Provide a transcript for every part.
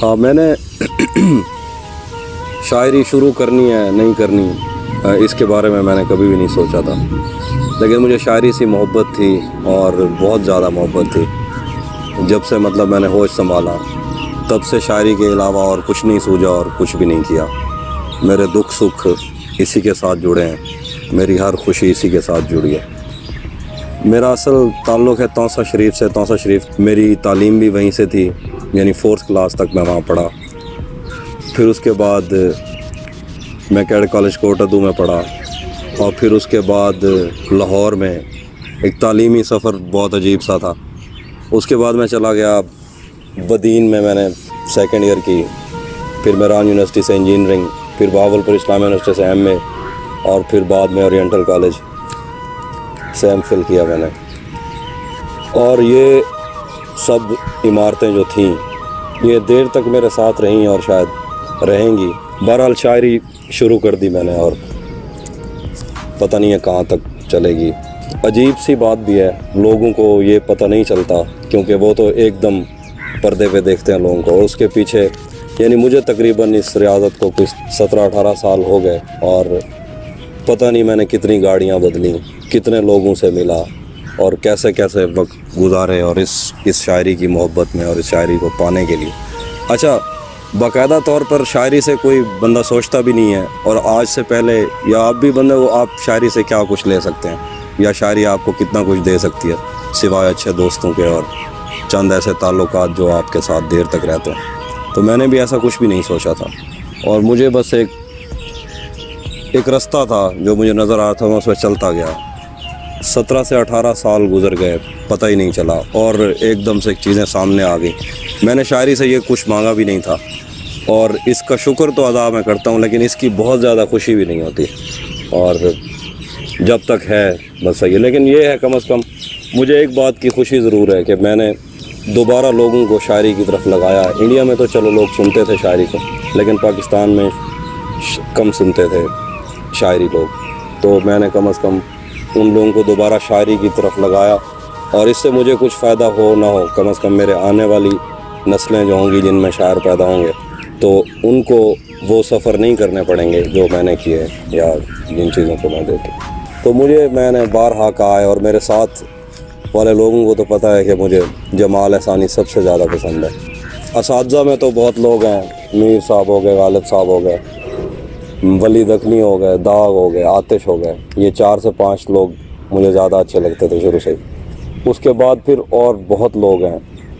ہاں میں نے شاعری شروع کرنی ہے نہیں کرنی اس کے بارے میں نے کبھی بھی نہیں سوچا تھا، لیکن مجھے شاعری سے محبت تھی اور بہت زیادہ محبت تھی۔ جب سے میں نے ہوش سنبھالا تب سے شاعری کے علاوہ اور کچھ نہیں سوچا اور کچھ بھی نہیں کیا۔ میرے دکھ سکھ اسی کے ساتھ جڑے ہیں، میری ہر خوشی اسی کے ساتھ جڑی ہے۔ میرا اصل تعلق ہے توسہ شریف سے۔ توسہ شریف میری تعلیم بھی وہیں سے تھی، یعنی 4th کلاس تک میں وہاں پڑھا۔ پھر اس کے بعد میں کیڈٹ کالج کوٹ ادو میں پڑھا، اور پھر اس کے بعد لاہور میں ایک تعلیمی سفر بہت عجیب سا تھا۔ اس کے بعد میں چلا گیا بدین میں نے 2nd ایئر کی، پھر میران یونیورسٹی سے انجینئرنگ، پھر بہاولپور اسلامیہ یونیورسٹی سے ایم اے، اور پھر بعد میں اورینٹل کالج سے ایم فل کیا میں نے۔ اور یہ سب عمارتیں جو تھیں یہ دیر تک میرے ساتھ رہیں اور شاید رہیں گی۔ بہرحال شاعری شروع کر دی میں نے اور پتہ نہیں ہے کہاں تک چلے گی۔ عجیب سی بات بھی ہے، لوگوں کو یہ پتہ نہیں چلتا کیونکہ وہ تو ایک دم پردے پہ دیکھتے ہیں لوگوں کو، اور اس کے پیچھے یعنی مجھے تقریباً اس ریاضت کو کچھ 17-18 سال ہو گئے، اور پتہ نہیں میں نے کتنی گاڑیاں بدلیں، کتنے لوگوں سے ملا، اور کیسے کیسے وقت گزارے اور اس شاعری کی محبت میں اور اس شاعری کو پانے کے لیے۔ اچھا، باقاعدہ طور پر شاعری سے کوئی بندہ سوچتا بھی نہیں ہے، اور آج سے پہلے یا آپ بھی بندے وہ آپ شاعری سے کیا کچھ لے سکتے ہیں، یا شاعری آپ کو کتنا کچھ دے سکتی ہے سوائے اچھے دوستوں کے اور چند ایسے تعلقات جو آپ کے ساتھ دیر تک رہتے ہیں۔ تو میں نے بھی ایسا کچھ بھی نہیں سوچا تھا، اور مجھے بس ایک رستہ تھا جو مجھے نظر آ رہا تھا، میں اس پہ چلتا گیا۔ 17 سے 18 سال گزر گئے، پتہ ہی نہیں چلا، اور ایک دم سے چیزیں سامنے آ گئیں۔ میں نے شاعری سے یہ کچھ مانگا بھی نہیں تھا، اور اس کا شکر تو ادا میں کرتا ہوں، لیکن اس کی بہت زیادہ خوشی بھی نہیں ہوتی، اور جب تک ہے بس صحیح ہے۔ لیکن یہ ہے کم از کم مجھے ایک بات کی خوشی ضرور ہے کہ میں نے دوبارہ لوگوں کو شاعری کی طرف لگایا۔ انڈیا میں تو چلو لوگ سنتے تھے شاعری کو، لیکن پاکستان میں کم سنتے تھے شاعری لوگ، تو میں نے کم از کم ان لوگوں کو دوبارہ شاعری کی طرف لگایا، اور اس سے مجھے کچھ فائدہ ہو نہ ہو، کم از کم میرے آنے والی نسلیں جو ہوں گی جن میں شاعر پیدا ہوں گے تو ان کو وہ سفر نہیں کرنے پڑیں گے جو میں نے کیے یا جن چیزوں کو میں دیکھے۔ تو میں نے بارہا کہا ہے، اور میرے ساتھ والے لوگوں کو تو پتہ ہے کہ مجھے جمال احسانی سب سے زیادہ پسند ہے۔ اساتذہ میں تو بہت لوگ ہیں، میر صاحب ہو گئے، غالب صاحب ہو گئے، ولی دکنی ہو گئے، داغ ہو گئے، آتش ہو گئے، یہ 4 سے 5 لوگ مجھے زیادہ اچھے لگتے تھے شروع سے ہی۔ اس کے بعد پھر اور بہت لوگ ہیں،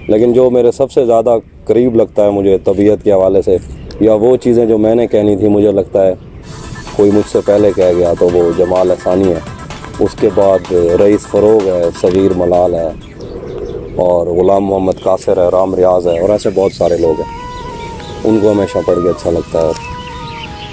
لیکن جو میرے سب سے زیادہ قریب لگتا ہے مجھے طبیعت کے حوالے سے، یا وہ چیزیں جو میں نے کہنی تھی مجھے لگتا ہے کوئی مجھ سے پہلے کہہ گیا، تو وہ جمال احسانی ہے۔ اس کے بعد رئیس فروغ ہے، صغیر ملال ہے، اور غلام محمد قاصر ہے، رام ریاض ہے، اور ایسے بہت سارے لوگ ہیں۔ ان کو ہمیشہ پڑھ کے اچھا لگتا ہے، اور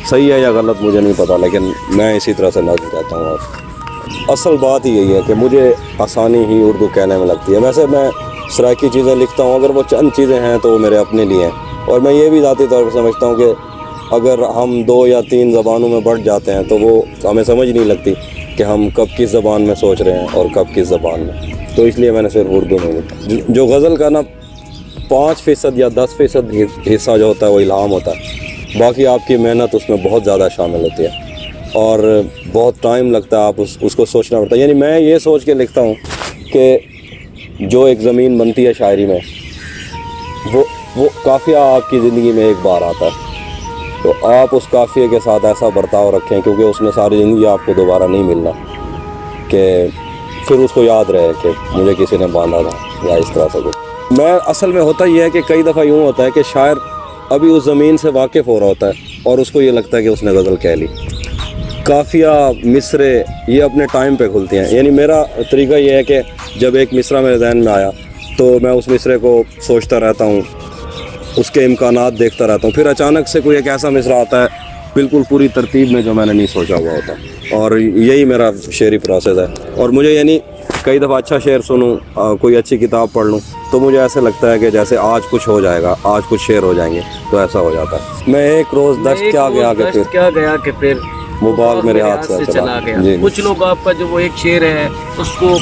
صحیح ہے یا غلط مجھے نہیں پتہ، لیکن میں اسی طرح سے نظم کہتا ہوں۔ اور اصل بات ہی یہی ہے کہ مجھے آسانی ہی اردو کہنے میں لگتی ہے۔ ویسے میں سرائکی چیزیں لکھتا ہوں، اگر وہ چند چیزیں ہیں تو وہ میرے اپنے لیے ہیں، اور میں یہ بھی ذاتی طور پر سمجھتا ہوں کہ اگر ہم 2 یا 3 زبانوں میں بڑھ جاتے ہیں تو وہ ہمیں سمجھ نہیں لگتی کہ ہم کب کس زبان میں سوچ رہے ہیں اور کب کس زبان میں، تو اس لیے میں نے صرف اردو میں لکھا۔ جو غزل کا نا 5% یا 10% حصہ جو ہوتا ہے وہ الہام ہوتا ہے، باقی آپ کی محنت اس میں بہت زیادہ شامل ہوتی ہے، اور بہت ٹائم لگتا ہے، آپ اس کو سوچنا پڑتا ہے۔ یعنی میں یہ سوچ کے لکھتا ہوں کہ جو ایک زمین بنتی ہے شاعری میں، وہ قافیہ آپ کی زندگی میں ایک بار آتا ہے، تو آپ اس قافیے کے ساتھ ایسا برتاؤ رکھیں کیونکہ اس میں ساری زندگی آپ کو دوبارہ نہیں ملنا، کہ پھر اس کو یاد رہے کہ مجھے کسی نے باندھا تھا یا اس طرح سے کچھ۔ میں اصل میں ہوتا یہ ہے کہ کئی دفعہ یوں ہوتا ہے کہ شاعر ابھی اس زمین سے واقف ہو رہا ہوتا ہے اور اس کو یہ لگتا ہے کہ اس نے غزل کہہ لی۔ قافیہ، مصرے یہ اپنے ٹائم پہ کھلتی ہیں، یعنی میرا طریقہ یہ ہے کہ جب ایک مصرع میرے ذہن میں آیا تو میں اس مصرے کو سوچتا رہتا ہوں، اس کے امکانات دیکھتا رہتا ہوں، پھر اچانک سے کوئی ایک ایسا مصرع آتا ہے بالکل پوری ترتیب میں جو میں نے نہیں سوچا ہوا ہوتا، اور یہی میرا شعری پروسیس ہے۔ اور مجھے یعنی کئی دفعہ اچھا شعر سنوں، کوئی اچھی کتاب پڑھ لوں، تو مجھے ایسے لگتا ہے کہ جیسے آج کچھ ہو جائے گا، آج کچھ شعر ہو جائیں گے، تو ایسا ہو جاتا ہے۔ میں ایک روز دشت کیا گیا کہ پھر وہ باغ میرے ہاتھ سے چلا گیا۔ جی، کچھ لوگ آپ کا جو وہ ایک شعر ہے اس کو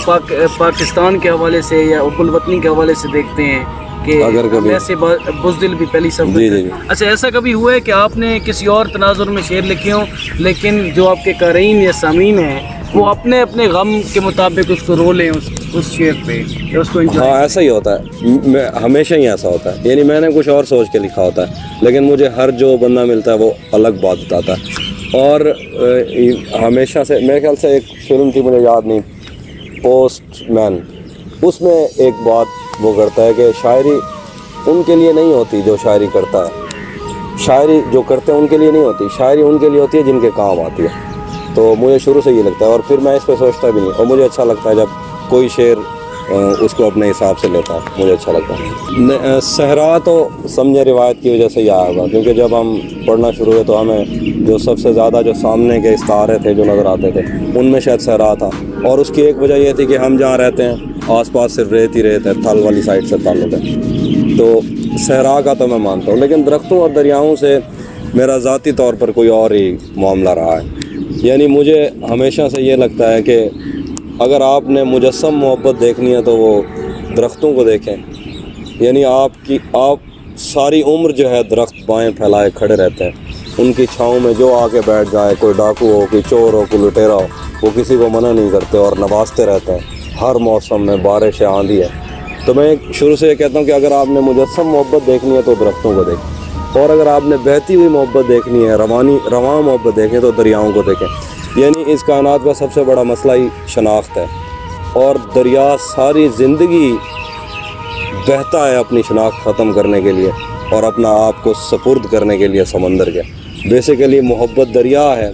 پاکستان کے حوالے سے یا ابو الوطنی کے حوالے سے دیکھتے ہیں، کہ اگر کبھی ایسے بزدل بھی پہلی صف جی جی جی اچھا ایسا کبھی ہوا ہے کہ آپ نے کسی اور تناظر میں شعر لکھے ہوں لیکن جو آپ کے قارئین یا سامعین ہیں وہ اپنے اپنے غم کے مطابق اس کو رو لیں اس شعر پہ یا اس کو انجوائے؟ ہاں ایسا ہی ہوتا ہے، ہمیشہ ہی ایسا ہوتا ہے، یعنی میں نے کچھ اور سوچ کے لکھا ہوتا ہے لیکن مجھے ہر جو بندہ ملتا ہے وہ الگ بات بتاتا ہے۔ اور ہمیشہ سے میرے خیال سے ایک فلم تھی، مجھے یاد نہیں، پوسٹ مین، اس میں ایک بات وہ کرتا ہے کہ شاعری ان کے لیے نہیں ہوتی جو شاعری کرتا ہے، شاعری جو کرتے ہیں ان کے لیے نہیں ہوتی، شاعری ان کے لیے ہوتی ہے جن کے کام آتی ہے۔ تو مجھے شروع سے یہ لگتا ہے اور پھر میں اس پہ سوچتا بھی نہیں، اور مجھے اچھا لگتا ہے جب کوئی شعر اس کو اپنے حساب سے لیتا ہے، مجھے اچھا لگتا ہے۔ صحرا تو سمجھے روایت کی وجہ سے ہی آیا ہوگا، کیونکہ جب ہم پڑھنا شروع ہوئے تو ہمیں جو سب سے زیادہ جو سامنے کے استعارے تھے جو نظر آتے تھے ان میں شاید صحرا تھا، اور اس کی ایک وجہ یہ تھی کہ ہم جہاں رہتے ہیں آس پاس صرف ریت ہی ریت ہے، تھل والی سائڈ سے تعلق ہے، تو صحرا کا تو میں مانتا ہوں، لیکن درختوں اور دریاؤں سے میرا ذاتی طور پر کوئی اور ہی معاملہ رہا ہے۔ یعنی مجھے ہمیشہ سے یہ لگتا ہے کہ اگر آپ نے مجسم محبت دیکھنی ہے تو وہ درختوں کو دیکھیں، یعنی آپ ساری عمر جو ہے درخت بائیں پھیلائے کھڑے رہتے ہیں، ان کی چھاؤں میں جو آ کے بیٹھ جائے، کوئی ڈاکو ہو، کوئی چور ہو، کوئی لٹیرا ہو، وہ کسی کو منع نہیں کرتے اور نوازتے رہتے ہیں ہر موسم میں، بارش ہے، آندھی ہے۔ تو میں شروع سے یہ کہتا ہوں کہ اگر آپ نے مجسم محبت دیکھنی ہے تو درختوں کو دیکھیں، اور اگر آپ نے بہتی ہوئی محبت دیکھنی ہے، رواں محبت دیکھیں تو دریاؤں کو دیکھیں۔ یعنی اس کائنات کا سب سے بڑا مسئلہ ہی شناخت ہے، اور دریا ساری زندگی بہتا ہے اپنی شناخت ختم کرنے کے لیے اور اپنا آپ کو سپرد کرنے کے لیے سمندر کے۔ بیسیکلی محبت دریا ہے،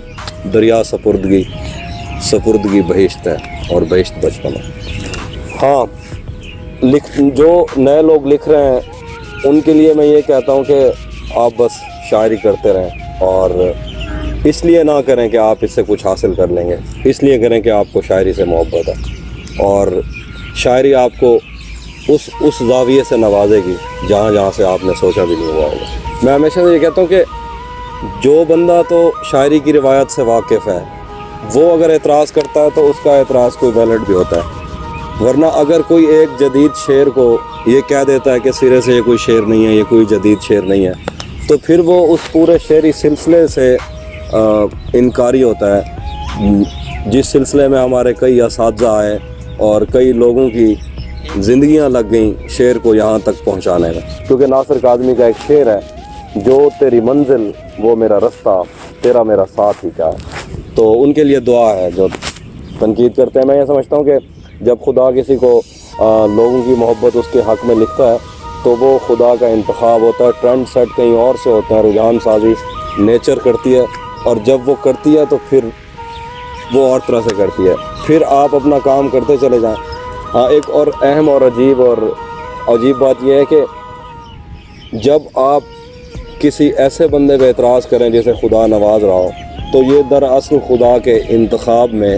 دریا سپردگی بہشت ہے، اور بہشت بچپن ہے۔ ہاں، جو نئے لوگ لکھ رہے ہیں ان کے لیے میں یہ کہتا ہوں کہ آپ بس شاعری کرتے رہیں، اور اس لیے نہ کریں کہ آپ اس سے کچھ حاصل کر لیں گے، اس لیے کریں کہ آپ کو شاعری سے محبت ہے، اور شاعری آپ کو اس زاویے سے نوازے گی جہاں سے آپ نے سوچا بھی نہیں ہوا ہوگا۔ میں ہمیشہ یہ کہتا ہوں کہ جو بندہ تو شاعری کی روایت سے واقف ہے وہ اگر اعتراض کرتا ہے تو اس کا اعتراض کوئی ویلڈ بھی ہوتا ہے، ورنہ اگر کوئی ایک جدید شعر کو یہ کہہ دیتا ہے کہ سرے سے یہ کوئی شعر نہیں ہے، یہ کوئی جدید شعر نہیں ہے، تو پھر وہ اس پورے شعری سلسلے سے انکاری ہوتا ہے، جس سلسلے میں ہمارے کئی اساتذہ آئے اور کئی لوگوں کی زندگیاں لگ گئیں شعر کو یہاں تک پہنچانے میں۔ کیونکہ ناصر کاظمی کا ایک شعر ہے، جو تیری منزل وہ میرا رستہ، تیرا میرا ساتھ ہی کیا ہے۔ تو ان کے لیے دعا ہے جو تنقید کرتے ہیں۔ میں یہ سمجھتا ہوں کہ جب خدا کسی کو لوگوں کی محبت اس کے حق میں لکھتا ہے تو وہ خدا کا انتخاب ہوتا ہے، ٹرینڈ سیٹ کہیں اور سے ہوتے ہیں، رجحان سازی نیچر کرتی ہے، اور جب وہ کرتی ہے تو پھر وہ اور طرح سے کرتی ہے، پھر آپ اپنا کام کرتے چلے جائیں۔ ہاں، ایک اور اہم اور عجیب بات یہ ہے کہ جب آپ کسی ایسے بندے پہ اعتراض کریں جسے خدا نواز رہا ہو تو یہ دراصل خدا کے انتخاب میں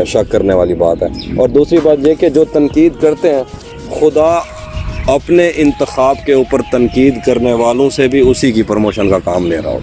شک کرنے والی بات ہے۔ اور دوسری بات یہ کہ جو تنقید کرتے ہیں، خدا اپنے انتخاب کے اوپر تنقید کرنے والوں سے بھی اسی کی پروموشن کا کام لے رہا ہو۔